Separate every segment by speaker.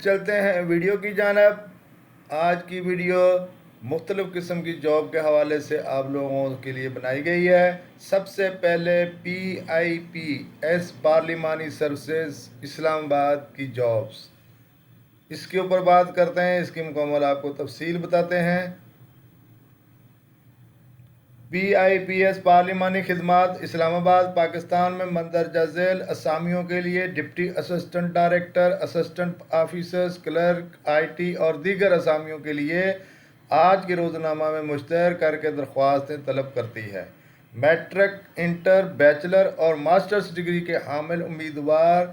Speaker 1: چلتے ہیں ویڈیو کی جانب۔ آج کی ویڈیو مختلف قسم کی جاب کے حوالے سے آپ لوگوں کے لیے بنائی گئی ہے۔ سب سے پہلے PIPS پارلیمانی سروسز اسلام آباد کی جابز، اس کے اوپر بات کرتے ہیں، اس کی مکمل آپ کو تفصیل بتاتے ہیں۔ PIPS پارلیمانی خدمات اسلام آباد پاکستان میں مندرجہ ذیل اسامیوں کے لیے deputy assistant director, assistant officers, clerk, IT اور دیگر اسامیوں کے لیے آج کے روزنامہ میں مشتہر کر کے درخواستیں طلب کرتی ہے۔ میٹرک، انٹر، بیچلر اور ماسٹرز ڈگری کے حامل امیدوار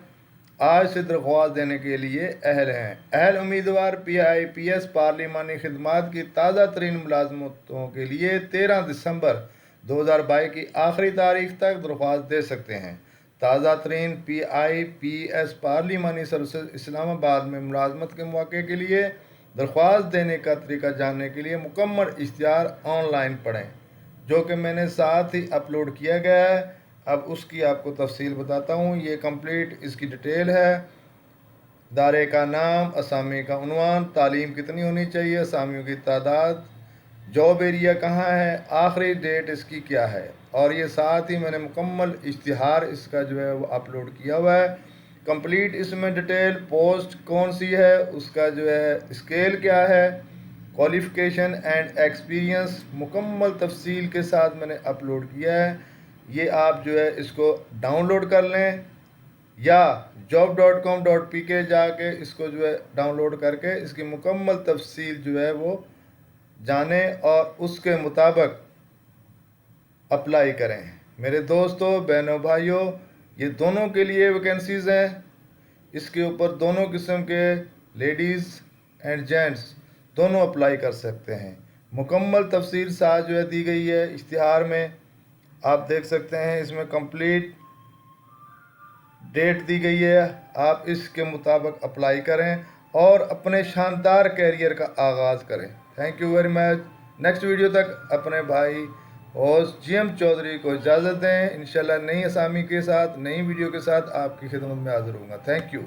Speaker 1: آج سے درخواست دینے کے لیے اہل ہیں۔ اہل امیدوار PIPS پارلیمانی خدمات کی تازہ ترین ملازمتوں کے لیے 13 دسمبر 2022 کی آخری تاریخ تک درخواست دے سکتے ہیں۔ تازہ ترین PIPS پارلیمانی سروسز اسلام آباد میں ملازمت کے مواقع کے لیے درخواست دینے کا طریقہ جاننے کے لیے مکمل اشتہار آن لائن پڑھیں، جو کہ میں نے ساتھ ہی اپلوڈ کیا گیا ہے۔ اب اس کی آپ کو تفصیل بتاتا ہوں۔ یہ کمپلیٹ اس کی ڈیٹیل ہے۔ ادارے کا نام، اسامی کا عنوان، تعلیم کتنی ہونی چاہیے، اسامیوں کی تعداد، جاب ایریا کہاں ہے، آخری ڈیٹ اس کی کیا ہے، اور یہ ساتھ ہی میں نے مکمل اشتہار اس کا جو ہے وہ اپلوڈ کیا ہوا ہے۔ کمپلیٹ اس میں ڈیٹیل، پوسٹ کون سی ہے، اس کا جو ہے اسکیل کیا ہے، کوالیفیکیشن اینڈ ایکسپیرینس مکمل تفصیل کے ساتھ میں نے اپلوڈ کیا ہے۔ یہ آپ جو ہے اس کو ڈاؤن لوڈ کر لیں یا job.com.pk جا کے اس کو جو ہے ڈاؤن لوڈ کر کے اس کی مکمل تفصیل جو ہے وہ جانیں اور اس کے مطابق اپلائی کریں۔ میرے دوستوں، بہنوں، بھائیوں، یہ دونوں کے لیے ویکنسیز ہیں۔ اس کے اوپر دونوں قسم کے لیڈیز اینڈ جینٹس دونوں اپلائی کر سکتے ہیں۔ مکمل تفصیل ساتھ جو ہے دی گئی ہے اشتہار میں، آپ دیکھ سکتے ہیں۔ اس میں کمپلیٹ ڈیٹ دی گئی ہے۔ آپ اس کے مطابق اپلائی کریں اور اپنے شاندار کیریئر کا آغاز کریں۔ Thank you very much. Next video تک اپنے بھائی ہوسٹ GM چودھری کو اجازت دیں۔ انشاءاللہ نئی اسامی کے ساتھ، نئی ویڈیو کے ساتھ آپ کی خدمت میں حاضر ہوں گا۔ Thank you.